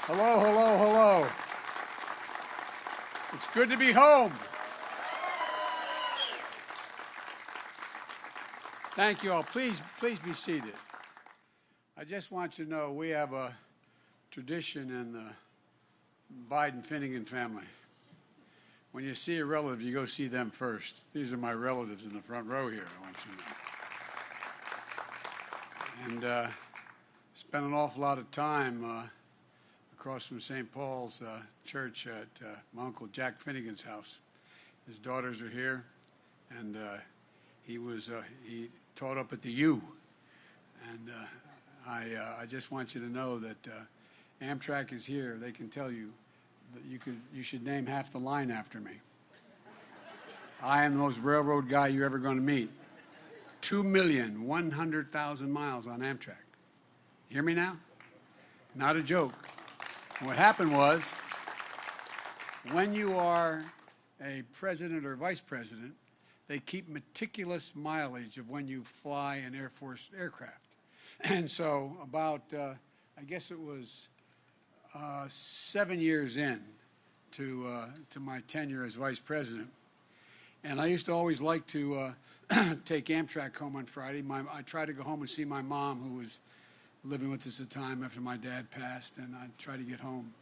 Hello, hello, hello. It's good to be home. Thank you all. Please be seated. I just want you to know we have a tradition in the Biden-Finnegan family. When you see a relative, you go see them first. These are my relatives in the front row here, I want you to know. And spent an awful lot of time across from St. Paul's Church at my Uncle Jack Finnegan's house. His daughters are here, and he taught up at the U. And I just want you to know that Amtrak is here. They can tell you that you should name half the line after me. I am the most railroad guy you're ever going to meet. 2,100,000 miles on Amtrak. Hear me now? Not a joke. And what happened was, when you are a president or vice president, they keep meticulous mileage of when you fly an Air Force aircraft. And so about, I guess it was 7 years in to my tenure as vice president. And I used to always like to take Amtrak home on Friday. I tried to go home and see my mom, who was living with us at the time after my dad passed, and I'd try to get home.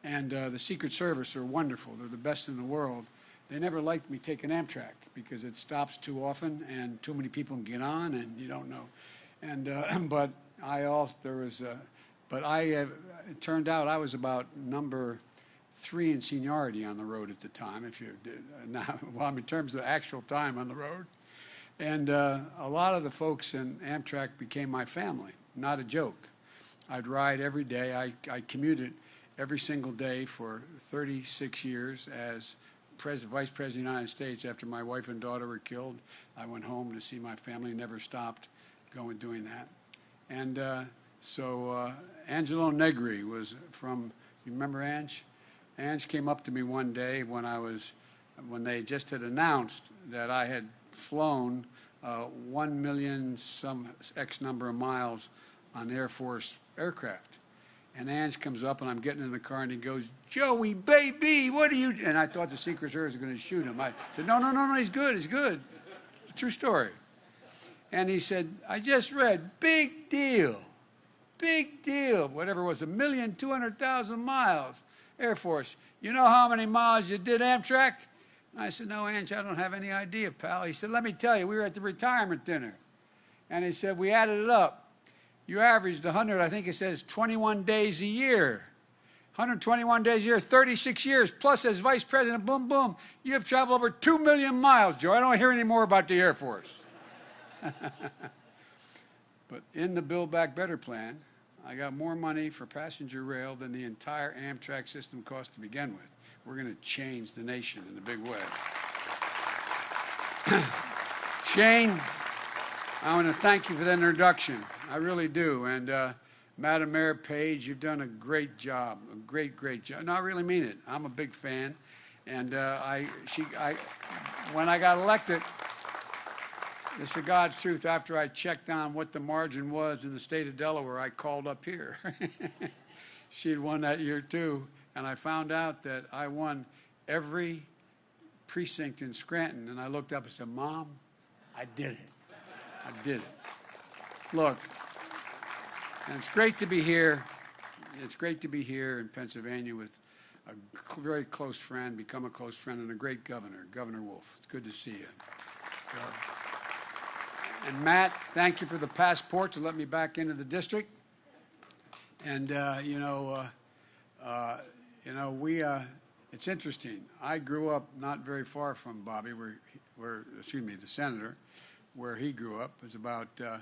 And the Secret Service are wonderful. They're the best in the world. They never liked me taking Amtrak because it stops too often and too many people can get on and you don't know. And but it turned out I was about number 3 in seniority on the road at the time. In terms of actual time on the road, and a lot of the folks in Amtrak became my family. Not a joke. I'd ride every day. I commuted every single day for 36 years as Vice President of the United States. After my wife and daughter were killed, I went home to see my family, never stopped doing that. And so Angelo Negri was from, you remember Ange? Ange came up to me one day when they just had announced that I had flown 1 million some X number of miles on Air Force aircraft. And Ange comes up, and I'm getting in the car, and he goes, "Joey, baby, what are you?" And I thought the Secret Service was going to shoot him. I said, no, he's good, he's good. It's a true story. And he said, "I just read, big deal, whatever it was, 1,200,000 miles, Air Force. You know how many miles you did Amtrak?" And I said, "No, Ange, I don't have any idea, pal." He said, "Let me tell you, we were at the retirement dinner." And he said, "We added it up. You averaged 100, I think it says 21 days a year. 121 days a year, 36 years, plus as vice president, boom, boom. You have traveled over 2 million miles, Joe. I don't hear any more about the Air Force." But in the Build Back Better plan, I got more money for passenger rail than the entire Amtrak system cost to begin with. We're going to change the nation in a big way. Shane, I want to thank you for that introduction. I really do. And Madam Mayor Page, you've done a great job, a great job. No, I really mean it. I'm a big fan. And when I got elected, this is God's truth, after I checked on what the margin was in the state of Delaware, I called up here. She'd won that year too. And I found out that I won every precinct in Scranton. And I looked up and said, "Mom, I did it. I did it." Look, and it's great to be here. It's great to be here in Pennsylvania with a very close friend, become a close friend, and a great governor, Governor Wolf. It's good to see you. And Matt, thank you for the passport to let me back into the district. And it's interesting. I grew up not very far from Bobby, the senator, where he grew up. It was about a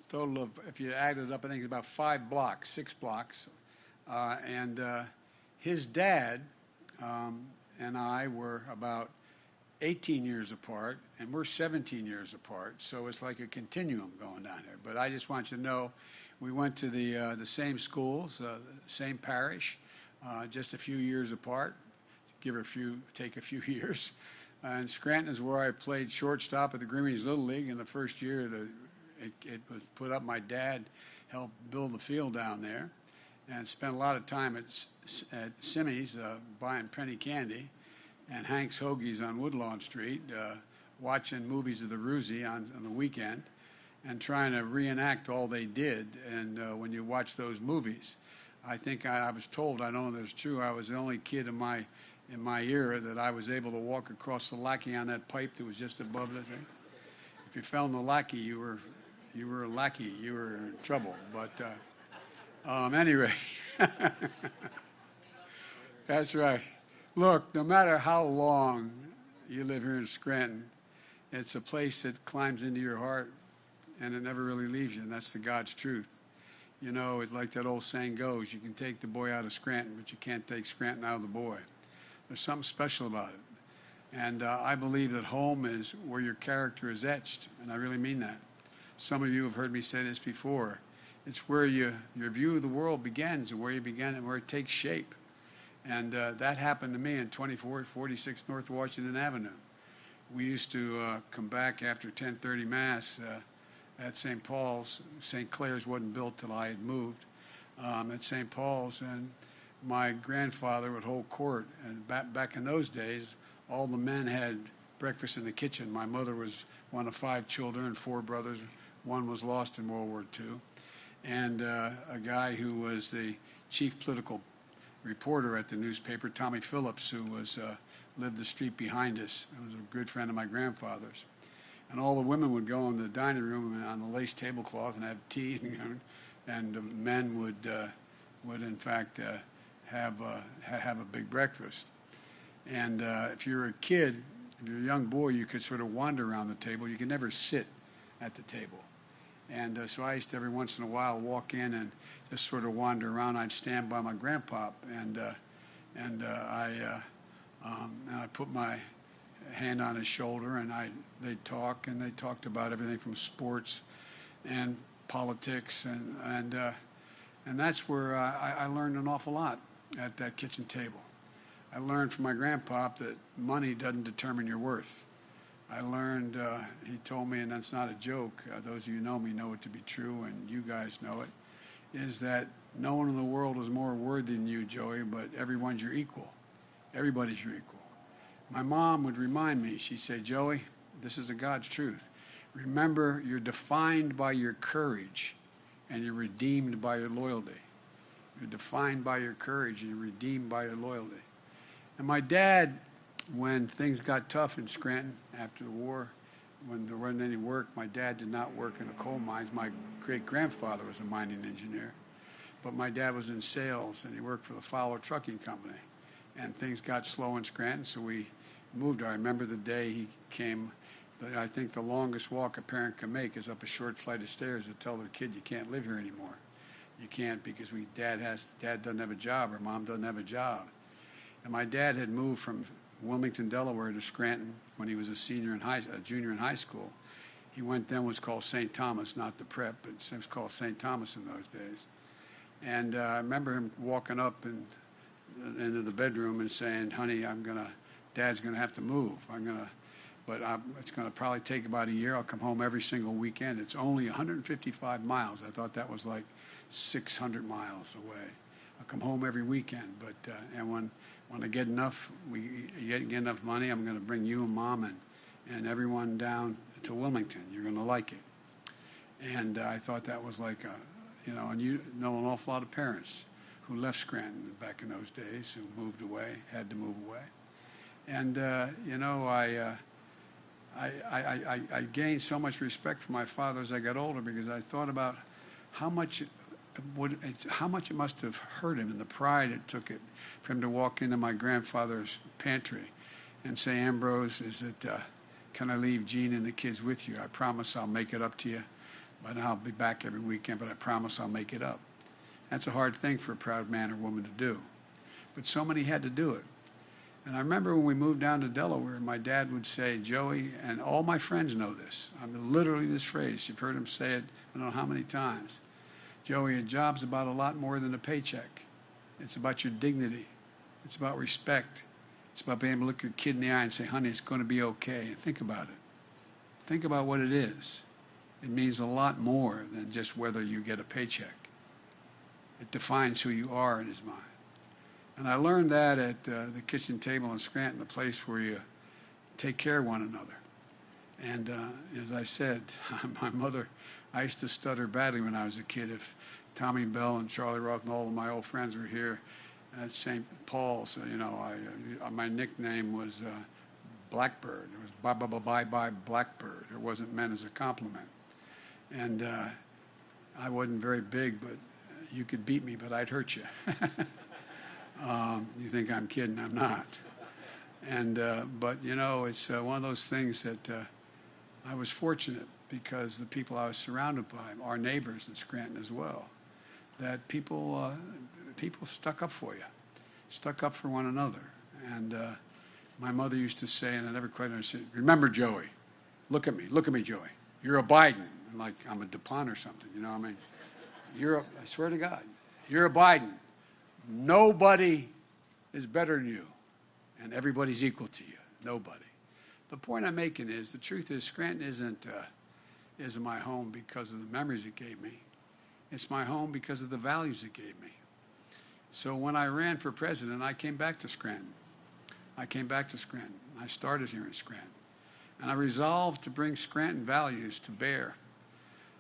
total of, if you add it up, I think it's about 6 blocks. And his dad and I were about 18 years apart, and we're 17 years apart. So it's like a continuum going down here. But I just want you to know, we went to the same schools, same parish, just a few years apart. Take a few years. And Scranton is where I played shortstop at the Grimmie's Little League in the first year. It was put up. My dad helped build the field down there. and spent a lot of time at Simmy's buying penny candy and Hank's Hoagies on Woodlawn Street, watching movies of the Roosie on the weekend and trying to reenact all they did. And when you watch those movies, I think I was told, I don't know if it's true, I was the only kid in my era that I was able to walk across the lackey on that pipe that was just above the thing. If you fell in the lackey, you were a lackey, you were in trouble. But anyway, that's right. Look, no matter how long you live here in Scranton, it's a place that climbs into your heart and it never really leaves you, and that's the God's truth. You know, it's like that old saying goes, you can take the boy out of Scranton, but you can't take Scranton out of the boy. There's something special about it. And I believe that home is where your character is etched, and I really mean that. Some of you have heard me say this before. It's where your view of the world begins, and where you begin, and where it takes shape. And that happened to me in 2446 North Washington Avenue. We used to come back after 10:30 Mass at St. Paul's. St. Clair's wasn't built till I had moved, at St. Paul's, and my grandfather would hold court. And back in those days, all the men had breakfast in the kitchen. My mother was one of 5 children and 4 brothers. One was lost in World War II. And a guy who was the chief political reporter at the newspaper, Tommy Phillips, who was lived the street behind us. He was a good friend of my grandfather's. And all the women would go in the dining room and on the lace tablecloth and have tea, and the men would in fact have a big breakfast. And if you're a kid, if you're a young boy, you could sort of wander around the table. You could never sit at the table. And so I used to every once in a while walk in and just sort of wander around. I'd stand by my grandpop, and I put my hand on his shoulder, and they'd talk, and they talked about everything from sports and politics, and that's where I learned an awful lot at that kitchen table. I learned from my grandpop that money doesn't determine your worth. I learned, he told me, and that's not a joke, those of you who know me know it to be true, and you guys know it, is that no one in the world is more worthy than you, Joey, but everyone's your equal. Everybody's your equal. My mom would remind me, she'd say, Joey, this is a God's truth. Remember, you're defined by your courage, and you're redeemed by your loyalty. You're defined by your courage, and you're redeemed by your loyalty. And my dad, when things got tough in Scranton after the war, when there wasn't any work, my dad did not work in the coal mines. My great-grandfather was a mining engineer. But my dad was in sales, and he worked for the Fowler Trucking Company. And things got slow in Scranton, so we moved. I remember the day he came. I think the longest walk a parent can make is up a short flight of stairs to tell their kid, you can't live here anymore. You can't because dad doesn't have a job, or mom doesn't have a job. And my dad had moved from Wilmington, Delaware to Scranton when he was a junior in high school. He was called St. Thomas, not the prep, but it was called St. Thomas in those days. And I remember him walking up into the bedroom and saying, honey, Dad's gonna have to move. It's gonna probably take about a year. I'll come home every single weekend. It's only 155 miles. I thought that was like 600 miles away. I'll come home every weekend, but and when I get enough, get enough money, I'm gonna bring you and Mom and everyone down to Wilmington. You're gonna like it. And I thought that was like and you know an awful lot of parents who left Scranton back in those days, who moved away, had to move away. And, I gained so much respect for my father as I got older because I thought about how much it must have hurt him and the pride it took it for him to walk into my grandfather's pantry and say, Ambrose, can I leave Jean and the kids with you? I promise I'll make it up to you. But I'll be back every weekend, but I promise I'll make it up. That's a hard thing for a proud man or woman to do. But so many had to do it. And I remember when we moved down to Delaware, my dad would say, Joey, and all my friends know this. Literally this phrase. You've heard him say it I don't know how many times. Joey, a job's about a lot more than a paycheck. It's about your dignity. It's about respect. It's about being able to look your kid in the eye and say, honey, it's going to be okay. And think about it. Think about what it is. It means a lot more than just whether you get a paycheck. It defines who you are in his mind. And I learned that at the kitchen table in Scranton, a place where you take care of one another. And as I said, my mother, I used to stutter badly when I was a kid. If Tommy Bell and Charlie Roth and all of my old friends were here at St. Paul's, you know, my nickname was Blackbird. It was bye-bye Blackbird. It wasn't meant as a compliment. And I wasn't very big, but you could beat me, but I'd hurt you. You think I'm kidding? I'm not. And but you know, it's one of those things that I was fortunate because the people I was surrounded by, our neighbors in Scranton as well, that people stuck up for you, stuck up for one another. And my mother used to say, and I never quite understood, remember, Joey, look at me, Joey. You're a Biden. Like I'm a DuPont or something, you know what I mean? I swear to God, you're a Biden. Nobody is better than you, and everybody's equal to you. Nobody. The point I'm making is, the truth is, Scranton isn't my home because of the memories it gave me. It's my home because of the values it gave me. So when I ran for president, I came back to Scranton. I started here in Scranton. And I resolved to bring Scranton values to bear,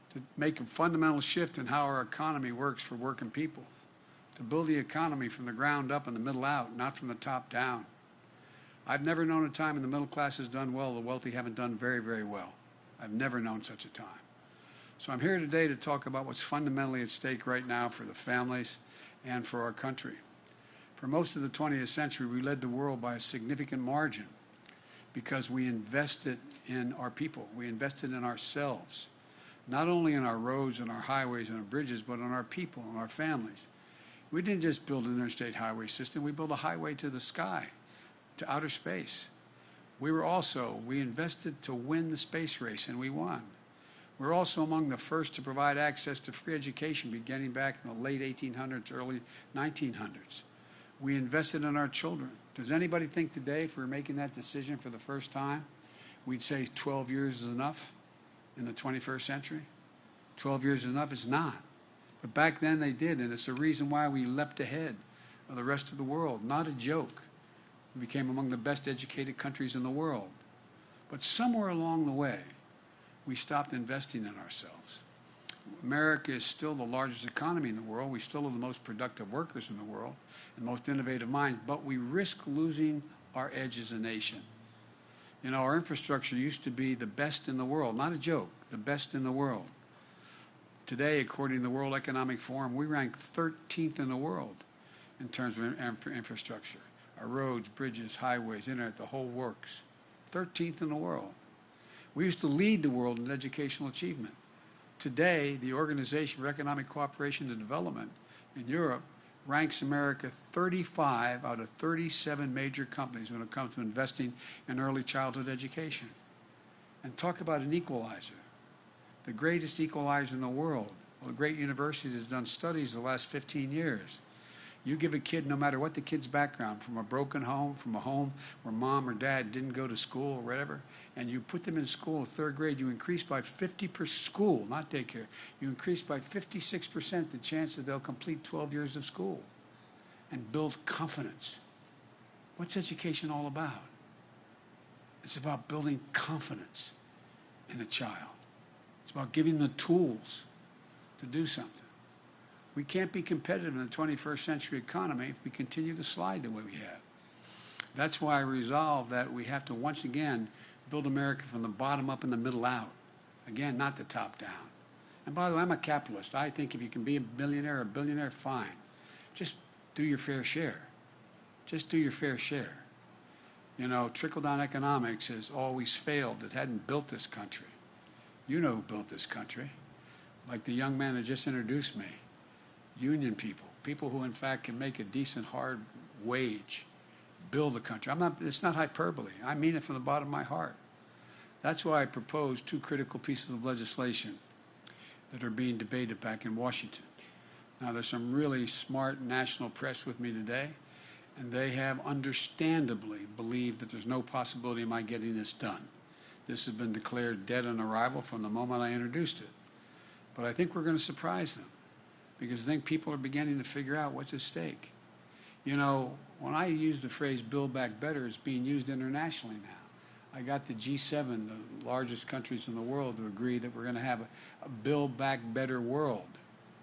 to make a fundamental shift in how our economy works for working people, to build the economy from the ground up and the middle out, not from the top down. I've never known a time when the middle class has done well, the wealthy haven't done very, very well. I've never known such a time. So I'm here today to talk about what's fundamentally at stake right now for the families and for our country. For most of the 20th century, we led the world by a significant margin because we invested in our people. We invested in ourselves, not only in our roads and our highways and our bridges, but in our people and our families. We didn't just build an interstate highway system. We built a highway to the sky, to outer space. We invested to win the space race, and we won. We're also among the first to provide access to free education beginning back in the late 1800s, early 1900s. We invested in our children. Does anybody think today, if we were making that decision for the first time, we'd say 12 years is enough in the 21st century? 12 years is enough? It's not. But back then they did, and it's the reason why we leapt ahead of the rest of the world. Not a joke. We became among the best educated countries in the world. But somewhere along the way, we stopped investing in ourselves. America is still the largest economy in the world. We still have the most productive workers in the world and most innovative minds, but we risk losing our edge as a nation. You know, our infrastructure used to be the best in the world, not a joke, the best in the world. Today, according to the World Economic Forum, we rank 13th in the world in terms of infrastructure. Our roads, bridges, highways, internet, the whole works. 13th in the world. We used to lead the world in educational achievement. Today, the Organization for Economic Cooperation and Development in Europe ranks America 35 out of 37 major companies when it comes to investing in early childhood education. And talk about an equalizer. The greatest equalizer in the world. Well, a great university has done studies the last 15 years. You give a kid, no matter what the kid's background, from a broken home, from a home where mom or dad didn't go to school or whatever, and you put them in school in third grade, you increase by 50% school, not daycare. You increase by 56% the chance that they'll complete 12 years of school and build confidence. What's education all about? It's about building confidence in a child. It's about giving them the tools to do something. We can't be competitive in the 21st century economy if we continue to slide the way we have. That's why I resolved that we have to once again build America from the bottom up and the middle out. Again, not the top down. And by the way, I'm a capitalist. I think if you can be a millionaire or a billionaire, fine. Just do your fair share. Just do your fair share. You know, trickle-down economics has always failed. It hadn't built this country. You know who built this country. Like the young man that just introduced me. Union people, people who in fact can make a decent hard wage, build the country. It's not hyperbole. I mean it from the bottom of my heart. That's why I proposed two critical pieces of legislation that are being debated back in Washington. Now, there's some really smart national press with me today, and they have understandably believed that there's no possibility of my getting this done. This has been declared dead on arrival from the moment I introduced it. But I think we're going to surprise them. because I think people are beginning to figure out what's at stake. You know, when I use the phrase Build Back Better, it's being used internationally now. I got the G7, the largest countries in the world, to agree that we're going to have a Build Back Better world.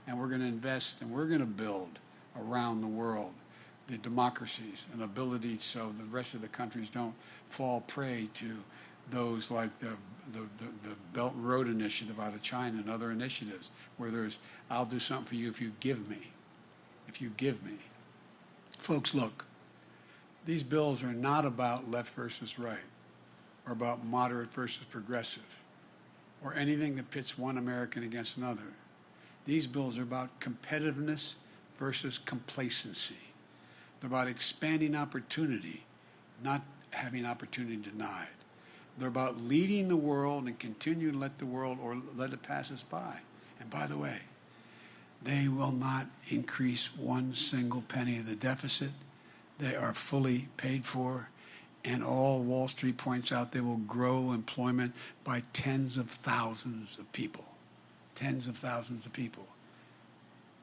And we're going to invest and we're going to build around the world the democracies and ability so the rest of the countries don't fall prey to those like the Belt and Road Initiative out of China and other initiatives where there's, I'll do something for you if you give me. If you give me. Folks, look, these bills are not about left versus right or about moderate versus progressive or anything that pits one American against another. These bills are about competitiveness versus complacency. They're about expanding opportunity, not having opportunity denied. They're about leading the world and continue to let the world or let it pass us by. And by the way, they will not increase one single penny of the deficit. They are fully paid for. And all Wall Street points out they will grow employment by tens of thousands of people. Tens of thousands of people.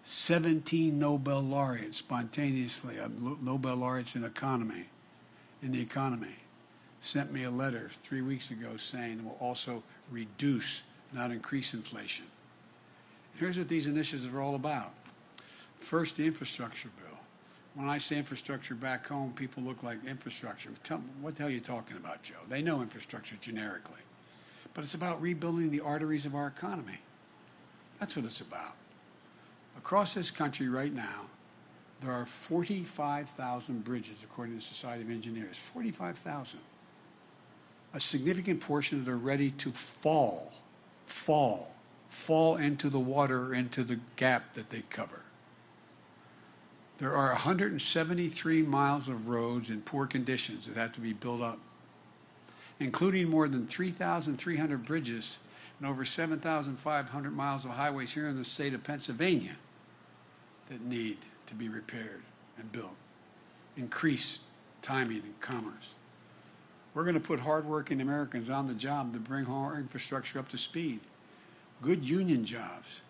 17 Nobel laureates spontaneously, Nobel laureates in the economy, sent me a letter 3 weeks ago saying it will also reduce, not increase inflation. Here's what these initiatives are all about. First, the infrastructure bill. When I say infrastructure back home, people look like infrastructure. Tell me, what the hell are you talking about, Joe? They know infrastructure generically. But it's about rebuilding the arteries of our economy. That's what it's about. Across this country right now, there are 45,000 bridges, according to the Society of Engineers. 45,000. A significant portion of them are ready to fall into the water or into the gap that they cover. There are 173 miles of roads in poor conditions that have to be built up, including more than 3,300 bridges and over 7,500 miles of highways here in the state of Pennsylvania that need to be repaired and built. Increase timing and commerce. We're going to put hardworking Americans on the job to bring our infrastructure up to speed. Good union jobs,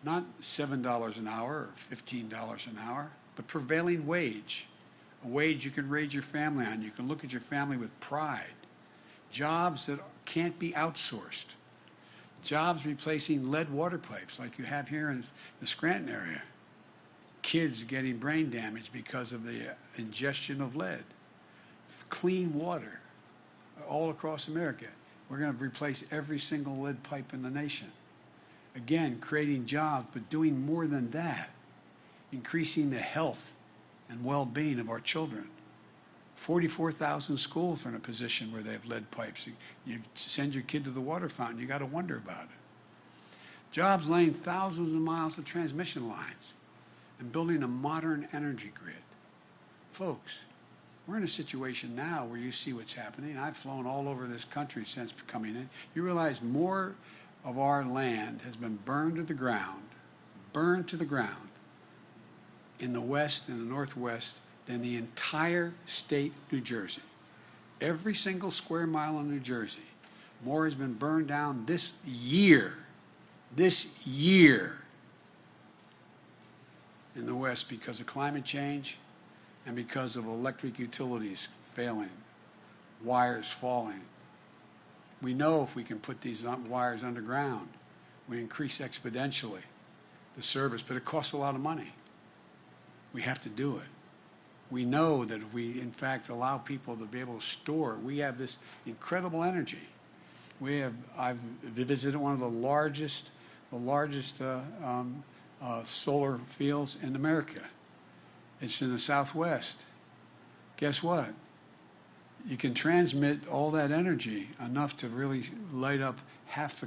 not $7 an hour or $15 an hour, but prevailing wage, a wage you can raise your family on. You can look at your family with pride. Jobs that can't be outsourced. Jobs replacing lead water pipes like you have here in the Scranton area. Kids getting brain damage because of the ingestion of lead. Clean water all across America. We're going to replace every single lead pipe in the nation. Again, creating jobs, but doing more than that. Increasing the health and well-being of our children. 44,000 schools are in a position where they have lead pipes. You send your kid to the water fountain, you got to wonder about it. Jobs laying thousands of miles of transmission lines and building a modern energy grid. Folks, we're in a situation now where you see what's happening. I've flown all over this country since coming in. You realize more of our land has been burned to the ground in the West and the Northwest than the entire state of New Jersey. Every single square mile in New Jersey, more has been burned down this year in the West because of climate change and because of electric utilities failing, wires falling. We know if we can put these wires underground, we increase exponentially the service, but it costs a lot of money. We have to do it. We know that if we, in fact, allow people to be able to store, we have this incredible energy. I've visited one of the largest solar fields in America. It's in the Southwest. Guess what? You can transmit all that energy enough to really light up half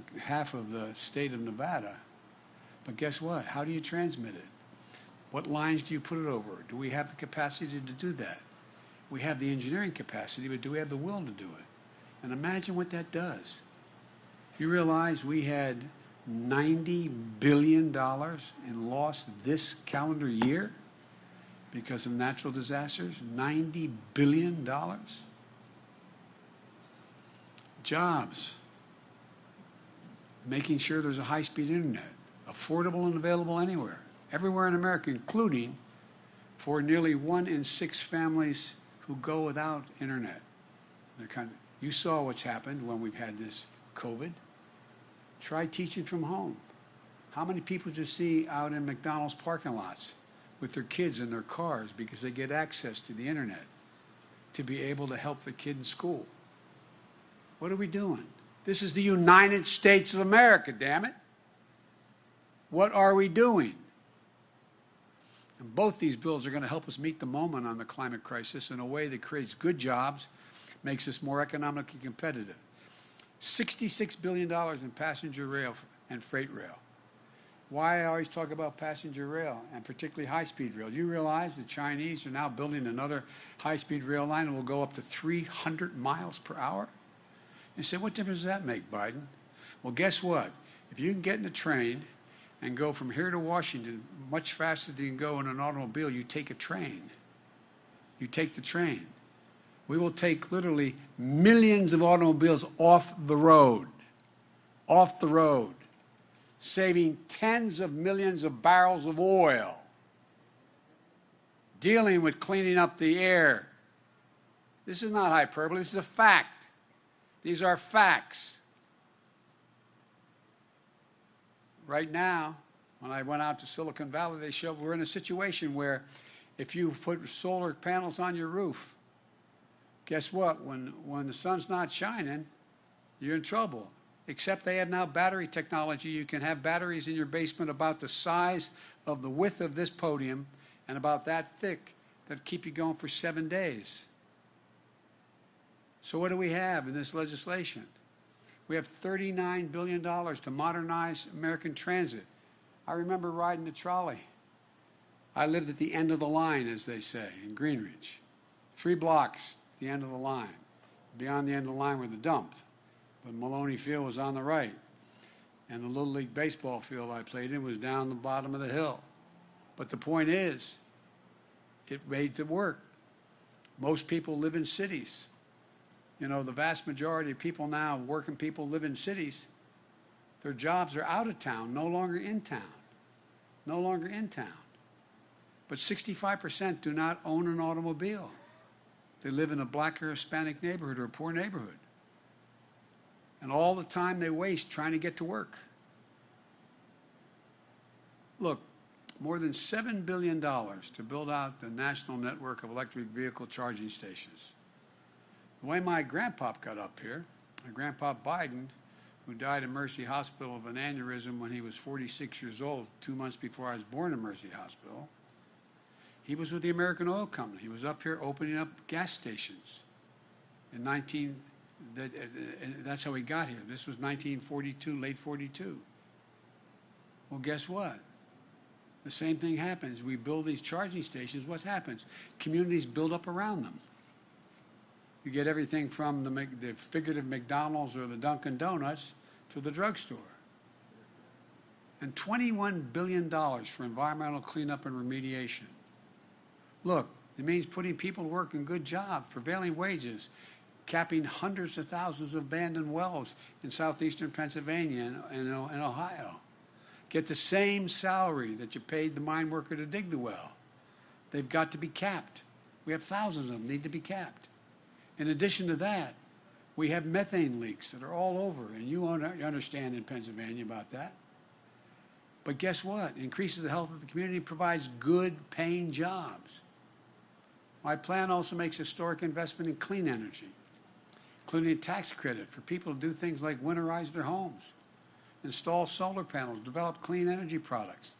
of the state of Nevada. But guess what? How do you transmit it? What lines do you put it over? Do we have the capacity to do that? We have the engineering capacity, but do we have the will to do it? And imagine what that does. You realize we had $90 billion in loss this calendar year because of natural disasters? $90 billion? Jobs. Making sure there's a high-speed internet, affordable and available anywhere. everywhere in America, including for nearly 1 in 6 families who go without internet. You saw what's happened when we've had this COVID. Try teaching from home. How many people do you see out in McDonald's parking lots with their kids in their cars because they get access to the internet to be able to help the kid in school? What are we doing? This is the United States of America, damn it. What are we doing? And both these bills are going to help us meet the moment on the climate crisis in a way that creates good jobs, makes us more economically competitive. $66 billion in passenger rail and freight rail. Why I always talk about passenger rail, and particularly high-speed rail. Do you realize the Chinese are now building another high-speed rail line that will go up to 300 miles per hour? You say, what difference does that make, Biden? Well, guess what? If you can get in a train and go from here to Washington much faster than you can go in an automobile, you take a train. You take the train. We will take literally millions of automobiles off the road, saving tens of millions of barrels of oil, dealing with cleaning up the air. This is not hyperbole, this is a fact. These are facts. Right now, when I went out to Silicon Valley, they showed we're in a situation where if you put solar panels on your roof, guess what? When the sun's not shining, you're in trouble. Except they have now battery technology. You can have batteries in your basement about the size of the width of this podium and about that thick that keep you going for 7 days. So what do we have in this legislation? We have $39 billion to modernize American transit. I remember riding the trolley. I lived at the end of the line, as they say, in Greenwich. 3 blocks, the end of the line. Beyond the end of the line were the dump. But Maloney Field was on the right. And the Little League baseball field I played in was down the bottom of the hill. But the point is, it made it work. Most people live in cities. You know, the vast majority of people now, working people, live in cities. Their jobs are out of town, no longer in town. No longer in town. But 65% do not own an automobile. They live in a black or Hispanic neighborhood or a poor neighborhood. And all the time they waste trying to get to work. Look, more than $7 billion to build out the national network of electric vehicle charging stations. The way my grandpa got up here, my grandpa Biden, who died in Mercy Hospital of an aneurysm when he was 46 years old, 2 months before I was born in Mercy Hospital, he was with the American Oil Company. He was up here opening up gas stations in that's how he got here. This was 1942, late 42. Well, guess what? The same thing happens. We build these charging stations. What happens? Communities build up around them. You get everything from the figurative McDonald's or the Dunkin' Donuts to the drugstore. And $21 billion for environmental cleanup and remediation. Look, it means putting people to work in good jobs, prevailing wages, capping hundreds of thousands of abandoned wells in southeastern Pennsylvania and Ohio. Get the same salary that you paid the mine worker to dig the well. They've got to be capped. We have thousands of them need to be capped. In addition to that, we have methane leaks that are all over, and you understand in Pennsylvania about that. But guess what? It increases the health of the community and provides good paying jobs. My plan also makes historic investment in clean energy, including a tax credit for people to do things like winterize their homes, install solar panels, develop clean energy products,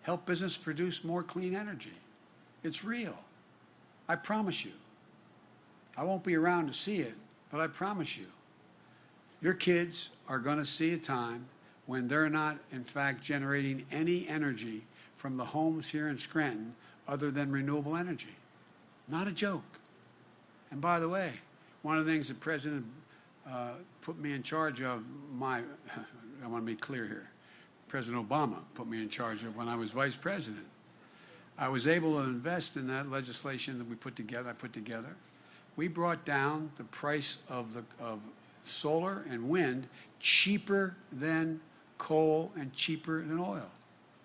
help business produce more clean energy. It's real. I promise you. I won't be around to see it, but I promise you, your kids are going to see a time when they're not, in fact, generating any energy from the homes here in Scranton other than renewable energy. Not a joke. And by the way, one of the things the President put me in charge of, I want to be clear here, President Obama put me in charge of when I was Vice President. I was able to invest in that legislation that I put together. We brought down the price of solar and wind cheaper than coal and cheaper than oil.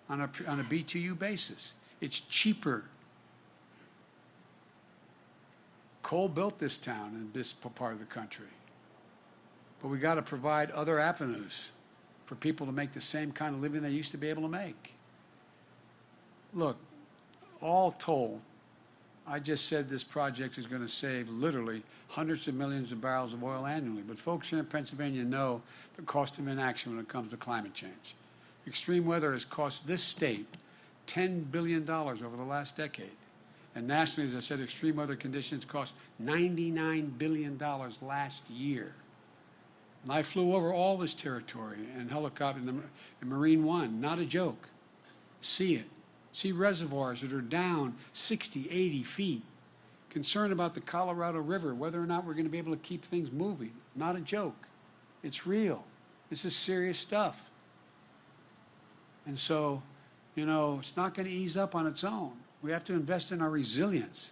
on a BTU basis. It's cheaper. Coal built this town and this part of the country. But we got to provide other avenues for people to make the same kind of living they used to be able to make. Look, all told, I just said this project is going to save literally hundreds of millions of barrels of oil annually. But folks here in Pennsylvania know the cost of inaction when it comes to climate change. Extreme weather has cost this state $10 billion over the last decade. And nationally, as I said, extreme weather conditions cost $99 billion last year. And I flew over all this territory in helicopter in Marine One, not a joke. See it. See reservoirs that are down 60, 80 feet. Concerned about the Colorado River, whether or not we're going to be able to keep things moving. Not a joke. It's real. This is serious stuff. And so, you know, it's not going to ease up on its own. We have to invest in our resilience.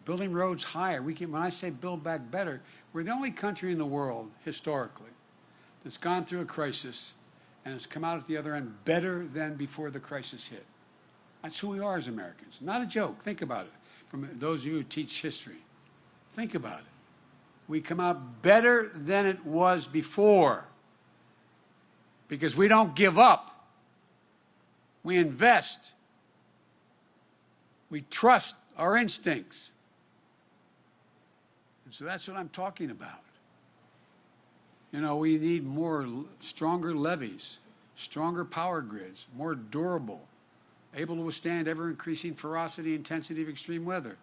Building roads higher. When I say build back better, we're the only country in the world, historically, that's gone through a crisis and has come out at the other end better than before the crisis hit. That's who we are as Americans. Not a joke. Think about it. From those of you who teach history, think about it. We come out better than it was before because we don't give up. We invest. We trust our instincts. And so that's what I'm talking about. You know, we need stronger levees, stronger power grids, more durable, able to withstand ever-increasing ferocity and intensity of extreme weather.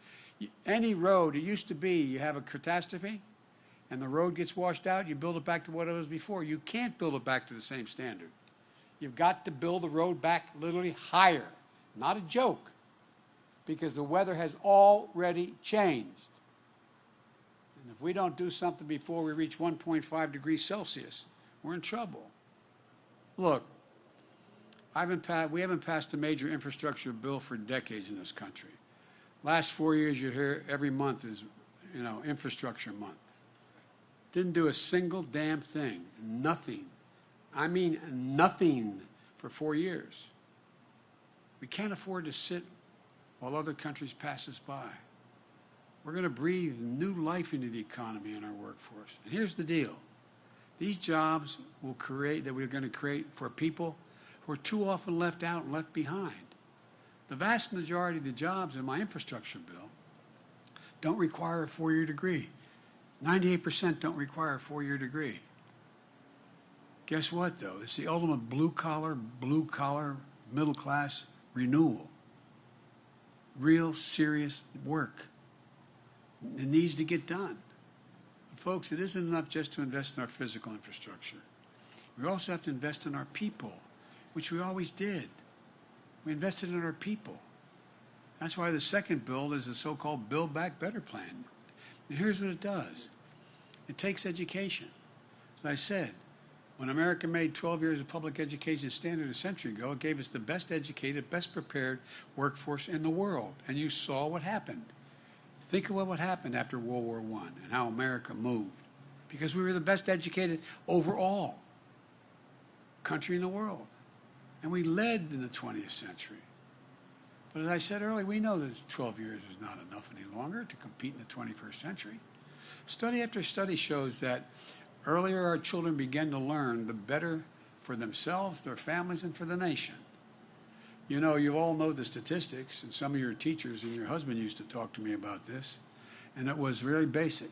Any road, it used to be you have a catastrophe and the road gets washed out, you build it back to what it was before. You can't build it back to the same standard. You've got to build the road back literally higher. Not a joke, because the weather has already changed. And if we don't do something before we reach 1.5 degrees Celsius, we're in trouble. Look, we haven't passed a major infrastructure bill for decades in this country. Last 4 years, you hear every month is, you know, infrastructure month. Didn't do a single damn thing. Nothing. I mean nothing for 4 years. We can't afford to sit while other countries pass us by. We're going to breathe new life into the economy and our workforce. And here's the deal. These jobs that we're going to create for people who are too often left out and left behind. The vast majority of the jobs in my infrastructure bill don't require a 4-year degree. 98% don't require a 4-year degree. Guess what, though? It's the ultimate blue-collar, middle-class renewal. Real, serious work. It needs to get done. But folks, it isn't enough just to invest in our physical infrastructure. We also have to invest in our people, which we always did. We invested in our people. That's why the second bill is the so-called Build Back Better plan. And here's what it does. It takes education. As I said, when America made 12 years of public education standard a century ago, it gave us the best educated, best prepared workforce in the world. And you saw what happened. Think of what happened after World War I and how America moved. Because we were the best educated overall country in the world. And we led in the 20th century. But as I said earlier, we know that 12 years is not enough any longer to compete in the 21st century. Study after study shows that earlier our children begin to learn, the better for themselves, their families, and for the nation. You know, you all know the statistics, and some of your teachers and your husband used to talk to me about this, and it was really basic,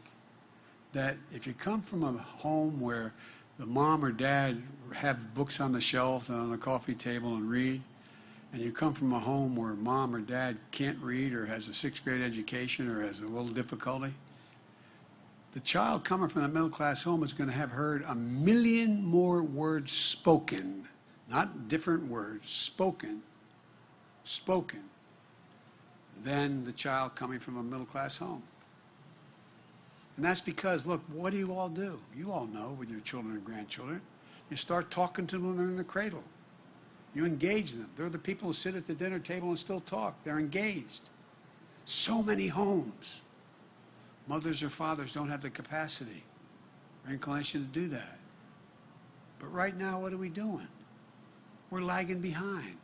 that if you come from a home where the mom or dad have books on the shelf and on the coffee table and read, and you come from a home where mom or dad can't read or has a 6th grade education or has a little difficulty, the child coming from a middle-class home is going to have heard 1 million more words spoken, not different words, spoken, than the child coming from a middle-class home. And that's because, look, what do you all do? You all know with your children and grandchildren. You start talking to them when they're in the cradle. You engage them. They're the people who sit at the dinner table and still talk. They're engaged. So many homes, mothers or fathers don't have the capacity or inclination to do that. But right now, what are we doing? We're lagging behind.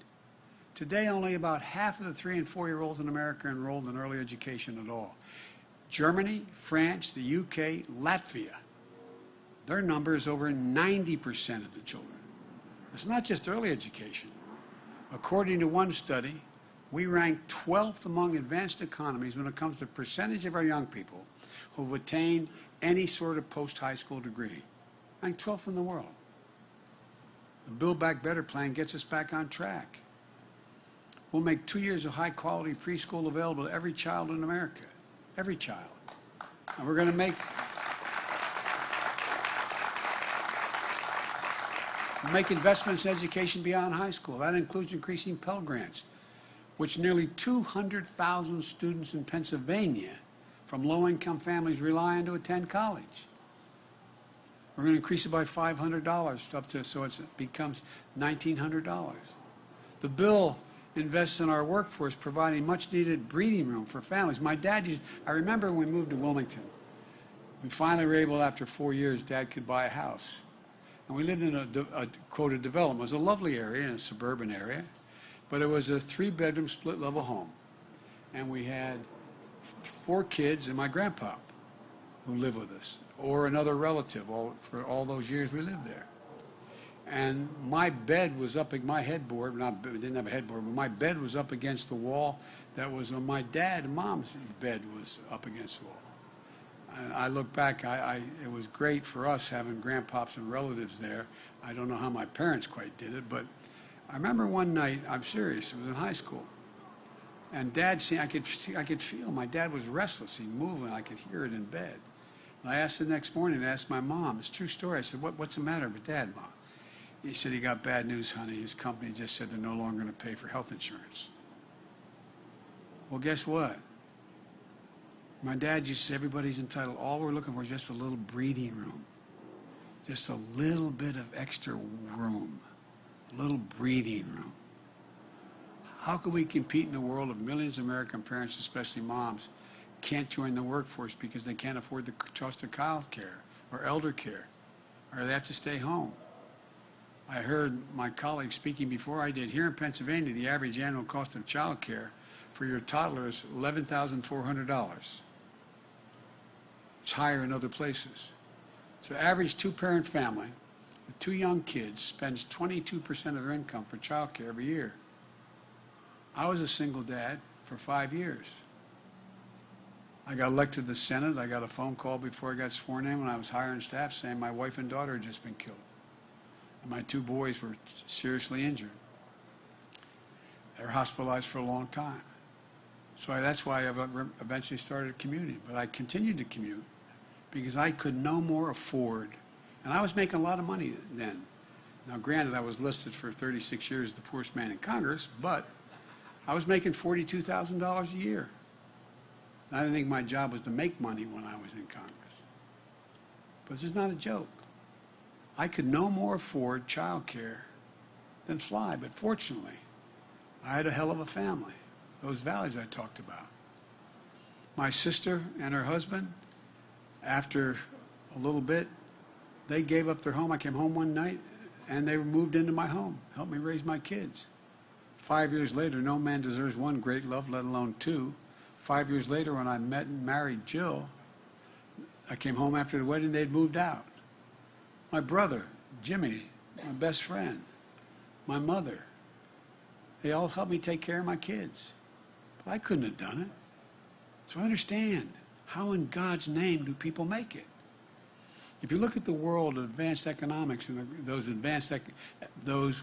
Today, only about half of the 3- and 4-year-olds in America are enrolled in early education at all. Germany, France, the UK, Latvia, their number is over 90% of the children. It's not just early education. According to one study, we rank 12th among advanced economies when it comes to the percentage of our young people who've attained any sort of post-high school degree. Ranked 12th in the world. The Build Back Better plan gets us back on track. We'll make 2 years of high-quality preschool available to every child in America. Every child. And we're going to make investments in education beyond high school. That includes increasing Pell Grants, which nearly 200,000 students in Pennsylvania from low-income families rely on to attend college. We're going to increase it by $500 up to so it becomes $1,900. The bill invests in our workforce, providing much-needed breathing room for families. My dad I remember when we moved to Wilmington. We finally were able, after 4 years, Dad could buy a house. And we lived in a quoted development. It was a lovely area, in a suburban area, but it was a 3-bedroom split-level home. And we had 4 kids and my grandpa who lived with us, or another relative for all those years we lived there. And my bed was up, my headboard, we didn't have a headboard, but my bed was up against the wall that was on my dad and mom's bed was up against the wall. And I look back, it was great for us having grandpops and relatives there. I don't know how my parents quite did it, but I remember one night, I'm serious, it was in high school, and Dad, I could feel my dad was restless, he'd move, and I could hear it in bed. And I asked the next morning, I asked my mom, it's a true story, I said, what's the matter with Dad, Mom? He said, he got bad news, honey. His company just said they're no longer going to pay for health insurance. Well, guess what? My dad used to say, everybody's entitled. All we're looking for is just a little breathing room. Just a little bit of extra room. A little breathing room. How can we compete in a world of millions of American parents, especially moms, can't join the workforce because they can't afford the cost of child care or elder care, or they have to stay home? I heard my colleagues speaking before I did. Here in Pennsylvania, the average annual cost of child care for your toddler is $11,400. It's higher in other places. So average 2-parent family with 2 young kids spends 22% of their income for child care every year. I was a single dad for 5 years. I got elected to the Senate. I got a phone call before I got sworn in when I was hiring staff saying my wife and daughter had just been killed. And my 2 boys were seriously injured. They were hospitalized for a long time. So that's why I eventually started commuting. But I continued to commute because I could no more afford, and I was making a lot of money then. Now, granted, I was listed for 36 years as the poorest man in Congress, but I was making $42,000 a year. And I didn't think my job was to make money when I was in Congress. But this is not a joke. I could no more afford child care than fly, but fortunately, I had a hell of a family, those valleys I talked about. My sister and her husband, after a little bit, they gave up their home. I came home one night, and they moved into my home, helped me raise my kids. 5 years later, no man deserves 1 great love, let alone 2. 5 years later, when I met and married Jill, I came home after the wedding, they'd moved out. My brother, Jimmy, my best friend, my mother, they all helped me take care of my kids. But I couldn't have done it. So I understand, how in God's name do people make it? If you look at the world of advanced economics and those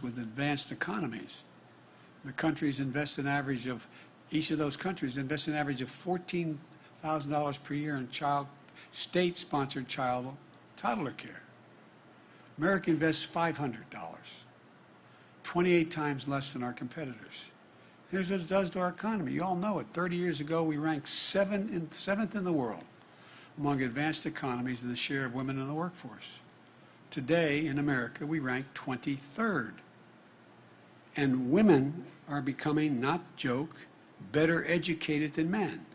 with advanced economies, the countries invest an average of, each of those countries invest an average of $14,000 per year in state-sponsored toddler care. America invests $500, 28 times less than our competitors. Here's what it does to our economy. You all know it. 30 years ago, we ranked 7th in the world among advanced economies in the share of women in the workforce. Today, in America, we rank 23rd. And women are becoming, not joke, better educated than men.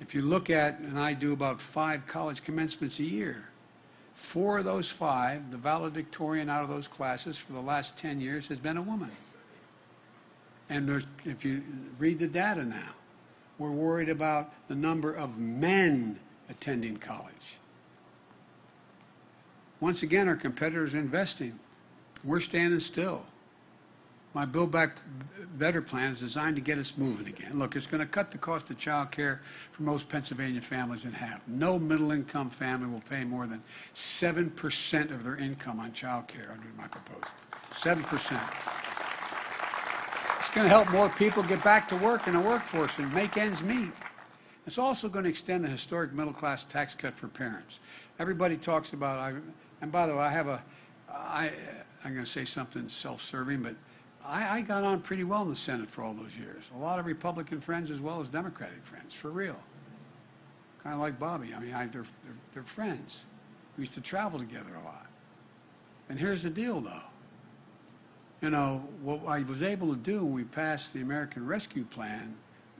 If you look at, and I do about 5 college commencements a year, 4 of those 5, the valedictorian out of those classes for the last 10 years has been a woman. And if you read the data now, we're worried about the number of men attending college. Once again, our competitors are investing. We're standing still. My Build Back Better plan is designed to get us moving again. Look, it's going to cut the cost of child care for most Pennsylvania families in half. No middle-income family will pay more than 7% of their income on child care under my proposal. 7%. It's going to help more people get back to work in the workforce and make ends meet. It's also going to extend the historic middle-class tax cut for parents. Everybody talks about, and by the way, I'm going to say something self-serving, but I got on pretty well in the Senate for all those years. A lot of Republican friends as well as Democratic friends, for real. Kind of like Bobby. I mean, they're friends. We used to travel together a lot. And here's the deal, though. You know, what I was able to do when we passed the American Rescue Plan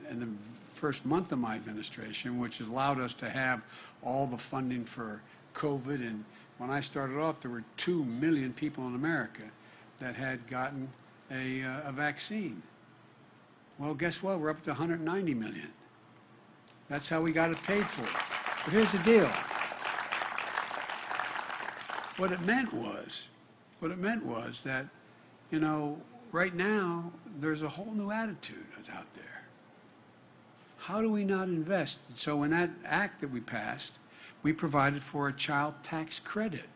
in the first month of my administration, which has allowed us to have all the funding for COVID. And when I started off, there were 2 million people in America that had gotten a vaccine. Well, guess what? We're up to 190 million. That's how we got it paid for. But here's the deal. What it meant was that, you know, right now there's a whole new attitude that's out there. How do we not invest? So in that act that we passed, we provided for a child tax credit.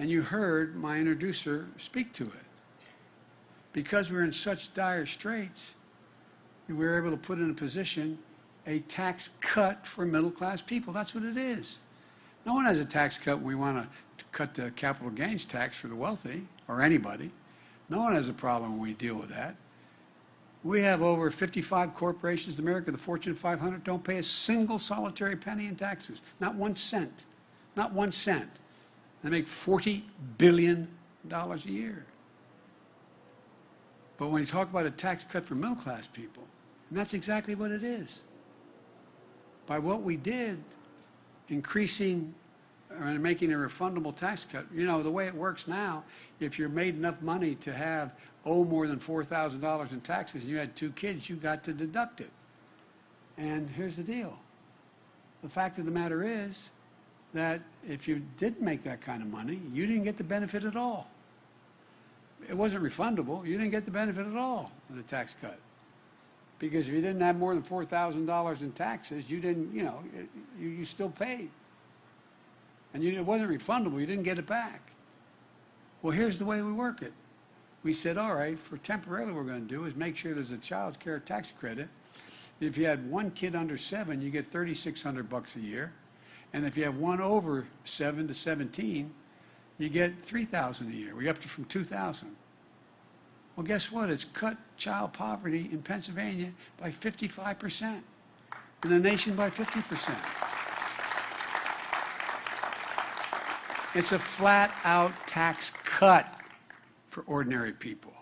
And you heard my introducer speak to it. Because we were in such dire straits, we were able to put in a position a tax cut for middle-class people. That's what it is. No one has a tax cut when we want to cut the capital gains tax for the wealthy or anybody. No one has a problem when we deal with that. We have over 55 corporations in America. The Fortune 500 don't pay a single solitary penny in taxes. Not 1 cent. Not 1 cent. They make $40 billion a year. But when you talk about a tax cut for middle-class people, and that's exactly what it is. By what we did, increasing or making a refundable tax cut, you know, the way it works now, if you're made enough money to owe more than $4,000 in taxes and you had 2 kids, you got to deduct it. And here's the deal. The fact of the matter is that if you didn't make that kind of money, you didn't get the benefit at all. It wasn't refundable. You didn't get the benefit at all of the tax cut. Because if you didn't have more than $4,000 in taxes, you didn't, you know, you still paid. And it wasn't refundable. You didn't get it back. Well, here's the way we work it. We said, all right, for temporarily what we're going to do is make sure there's a child care tax credit. If you had 1 kid under 7, you get $3,600 a year. And if you have 1 over 7 to 17, you get $3,000 a year. We upped it from $2,000. Well, guess what? It's cut child poverty in Pennsylvania by 55%, in the nation by 50%. It's a flat-out tax cut for ordinary people.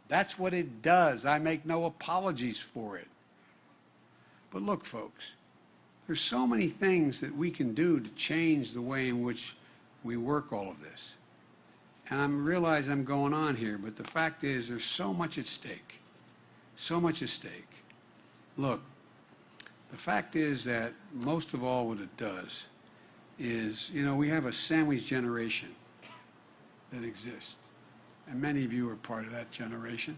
That's what it does. I make no apologies for it. But look, folks, there's so many things that we can do to change the way in which we work all of this. And I realize I'm going on here, but the fact is there's so much at stake. So much at stake. Look, the fact is that most of all what it does is, you know, we have a sandwich generation that exists. And many of you are part of that generation.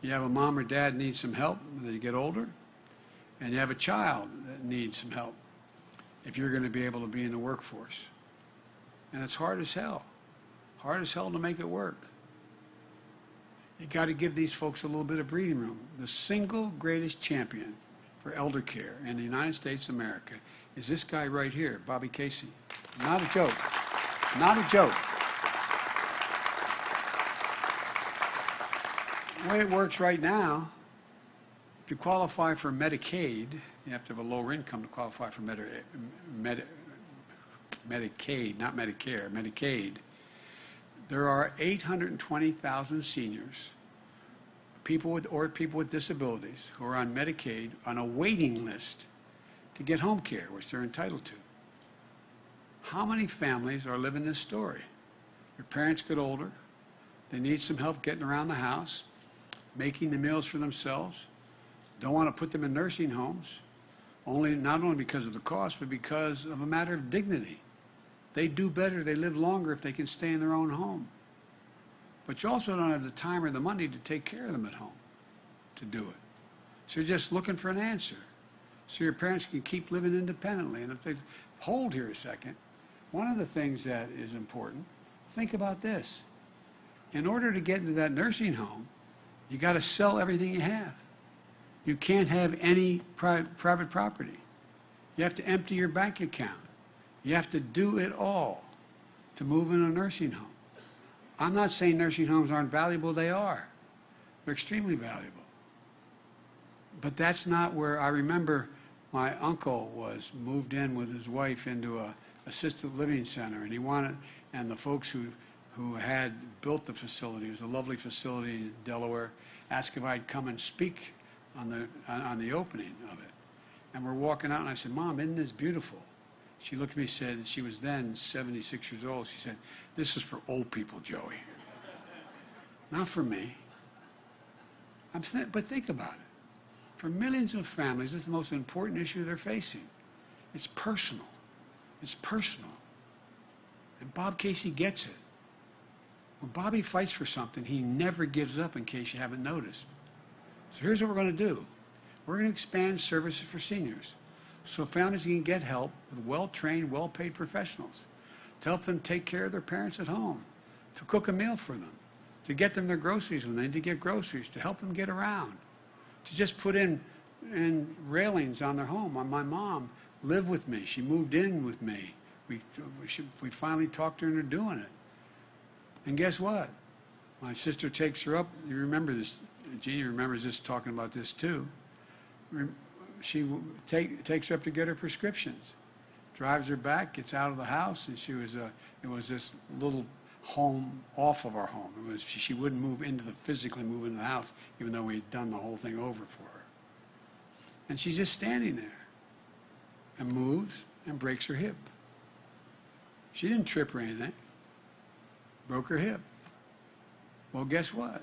You have a mom or dad needs some help as you get older, and you have a child that needs some help if you're going to be able to be in the workforce. And it's hard as hell to make it work. You got to give these folks a little bit of breathing room. The single greatest champion for elder care in the United States of America is this guy right here, Bobby Casey. Not a joke. Not a joke. The way it works right now, if you qualify for Medicaid, you have to have a lower income to qualify for Medicaid, not Medicare, Medicaid. There are 820,000 seniors, people with disabilities, who are on Medicaid on a waiting list to get home care, which they're entitled to. How many families are living this story? Your parents get older, they need some help getting around the house, making the meals for themselves, don't want to put them in nursing homes, not only because of the cost, but because of a matter of dignity. They do better, they live longer if they can stay in their own home. But you also don't have the time or the money to take care of them at home to do it. So you're just looking for an answer. So your parents can keep living independently. And if they hold here a second, one of the things that is important, think about this. In order to get into that nursing home, you got to sell everything you have. You can't have any private property. You have to empty your bank account. You have to do it all to move in a nursing home. I'm not saying nursing homes aren't valuable. They are. They're extremely valuable. But that's not where I remember my uncle was moved in with his wife into a assisted living center, and he wanted, and the folks who had built the facility, it was a lovely facility in Delaware, asked if I'd come and speak on the opening of it. And we're walking out, and I said, "Mom, isn't this beautiful?" She looked at me and said, she was then 76 years old, she said, "This is for old people, Joey. Not for me." But think about it. For millions of families, this is the most important issue they're facing. It's personal. It's personal. And Bob Casey gets it. When Bobby fights for something, he never gives up, in case you haven't noticed. So here's what we're going to do. We're going to expand services for seniors so families can get help with well-trained, well-paid professionals to help them take care of their parents at home, to cook a meal for them, to get them their groceries when they need to get groceries, to help them get around, to just put in railings on their home. My mom lived with me. She moved in with me. We finally talked her into doing it. And guess what? My sister takes her up. You remember this. Jeannie remembers this, talking about this too. She takes her up to get her prescriptions, drives her back, gets out of the house, and it was this little home off of our home. It was, she wouldn't physically move into the house, even though we'd done the whole thing over for her. And she's just standing there and moves and breaks her hip. She didn't trip or anything. Broke her hip. Well, guess what?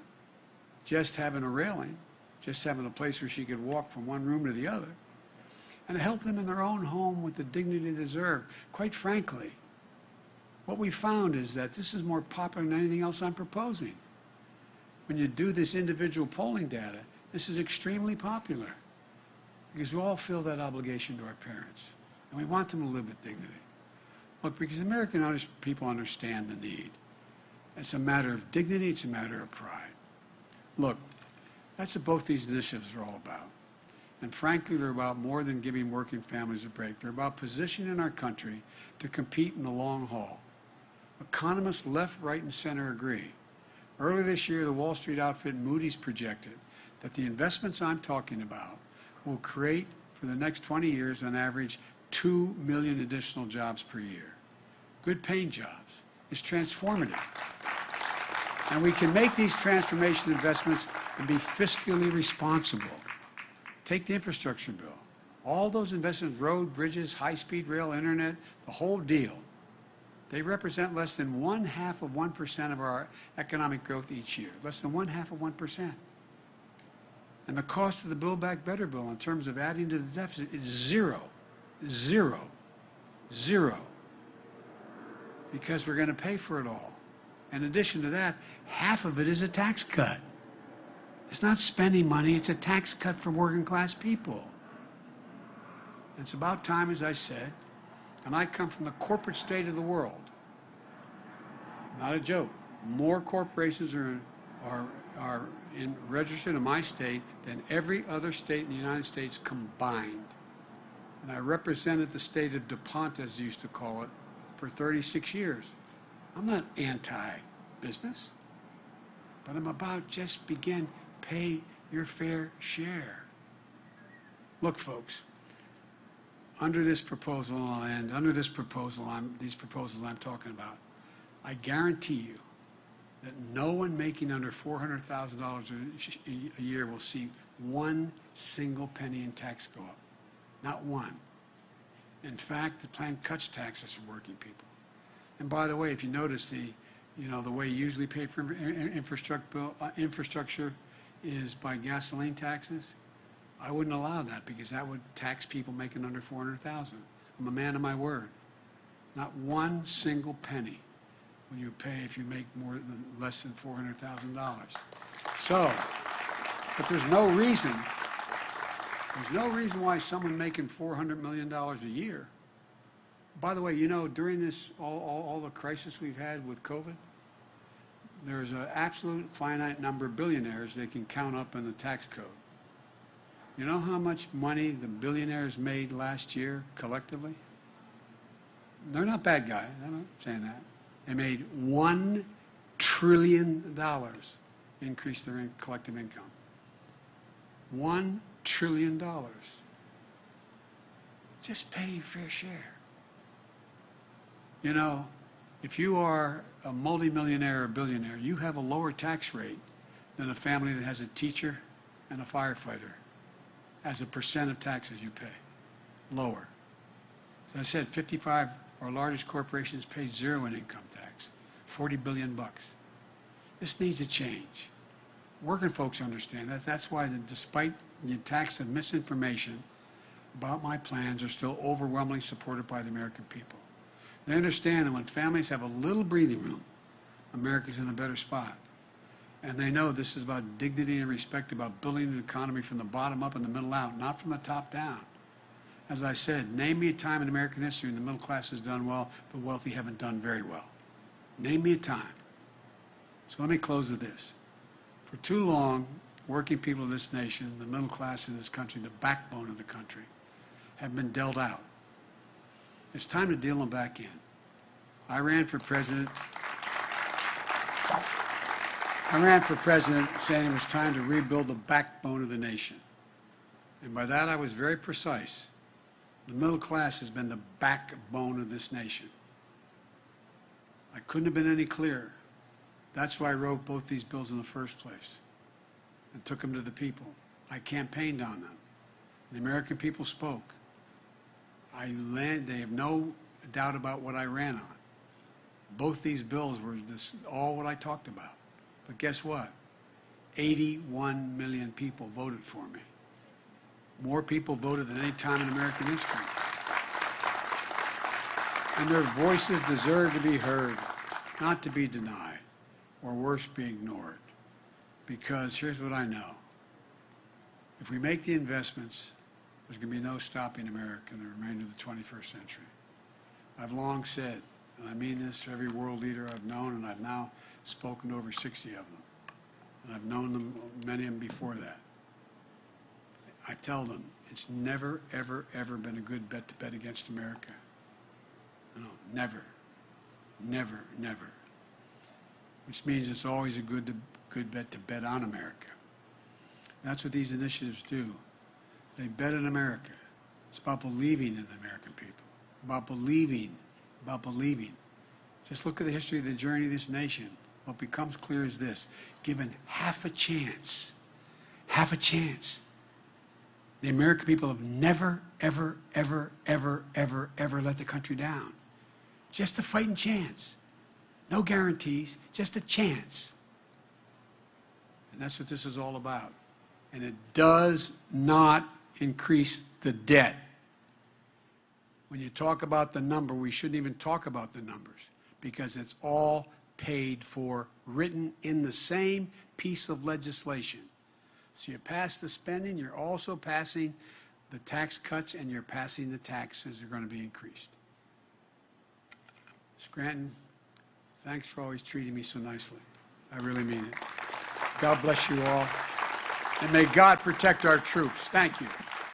Just having a railing, just having a place where she could walk from one room to the other, and help them in their own home with the dignity they deserve. Quite frankly, what we found is that this is more popular than anything else I'm proposing. When you do this individual polling data, this is extremely popular because we all feel that obligation to our parents, and we want them to live with dignity. Look, because American people understand the need. It's a matter of dignity, it's a matter of pride. Look, that's what both these initiatives are all about. And frankly, they're about more than giving working families a break. They're about positioning our country to compete in the long haul. Economists left, right, and center agree. Earlier this year, the Wall Street outfit Moody's projected that the investments I'm talking about will create, for the next 20 years, on average, 2 million additional jobs per year. Good paying jobs. It's transformative. And we can make these transformation investments and be fiscally responsible. Take the infrastructure bill. All those investments, road, bridges, high-speed rail, internet, the whole deal, they represent less than 0.5% of our economic growth each year. Less than 0.5%. And the cost of the Build Back Better bill in terms of adding to the deficit is zero. Zero. Zero. Because we're going to pay for it all. In addition to that, half of it is a tax cut. It's not spending money, it's a tax cut for working class people. It's about time, as I said, and I come from the corporate state of the world. Not a joke. More corporations are registered in my state than every other state in the United States combined. And I represented the state of DuPont, as they used to call it, for 36 years. I'm not anti-business, but I'm about just pay your fair share. Look, folks, under this proposal, and under this proposal, these proposals I'm talking about, I guarantee you that no one making under $400,000 a year will see one single penny in tax go up. Not one. In fact, the plan cuts taxes for working people. And by the way, if you notice the way you usually pay for infrastructure is by gasoline taxes. I wouldn't allow that because that would tax people making under $400,000. I'm a man of my word. Not one single penny will you pay if you make less than $400,000. So, but there's no reason why someone making $400 million a year. By the way, you know, during this, all the crisis we've had with COVID, there's an absolute finite number of billionaires they can count up in the tax code. You know how much money the billionaires made last year collectively? They're not bad guys. I'm not saying that. They made $1 trillion increase their collective income. $1 trillion. Just pay your fair share. You know, if you are a multimillionaire or billionaire, you have a lower tax rate than a family that has a teacher and a firefighter as a percent of taxes you pay. Lower. As I said, 55 or largest corporations pay zero in income tax, 40 billion bucks. This needs a change. Working folks understand that. That's why, despite the attacks of misinformation about my plans, are still overwhelmingly supported by the American people. They understand that when families have a little breathing room, America's in a better spot. And they know this is about dignity and respect, about building an economy from the bottom up and the middle out, not from the top down. As I said, name me a time in American history when the middle class has done well, the wealthy haven't done very well. Name me a time. So let me close with this. For too long, working people of this nation, the middle class of this country, the backbone of the country, have been dealt out. It's time to deal them back in. I ran for president saying it was time to rebuild the backbone of the nation. And by that I was very precise. The middle class has been the backbone of this nation. I couldn't have been any clearer. That's why I wrote both these bills in the first place and took them to the people. I campaigned on them. The American people spoke. They have no doubt about what I ran on. Both these bills were all what I talked about. But guess what? 81 million people voted for me. More people voted than any time in American history. And their voices deserve to be heard, not to be denied, or worse, be ignored. Because here's what I know. If we make the investments, there's going to be no stopping America in the remainder of the 21st century. I've long said, and I mean this to every world leader I've known, and I've now spoken to over 60 of them. And I've known them, many of them before that. I tell them, it's never, ever, ever been a good bet to bet against America. No, never. Never, never. Which means it's always a good bet to bet on America. And that's what these initiatives do. They bet on America. It's about believing in the American people. About believing. Just look at the history of the journey of this nation. What becomes clear is this. Given half a chance, the American people have never, ever, ever, ever, ever, ever let the country down. Just a fighting chance. No guarantees, just a chance. And that's what this is all about. And it does not increase the debt. When you talk about the number, we shouldn't even talk about the numbers because it's all paid for, written in the same piece of legislation. So you pass the spending, you're also passing the tax cuts, and you're passing the taxes that are going to be increased. Scranton, thanks for always treating me so nicely. I really mean it. God bless you all. And may God protect our troops. Thank you.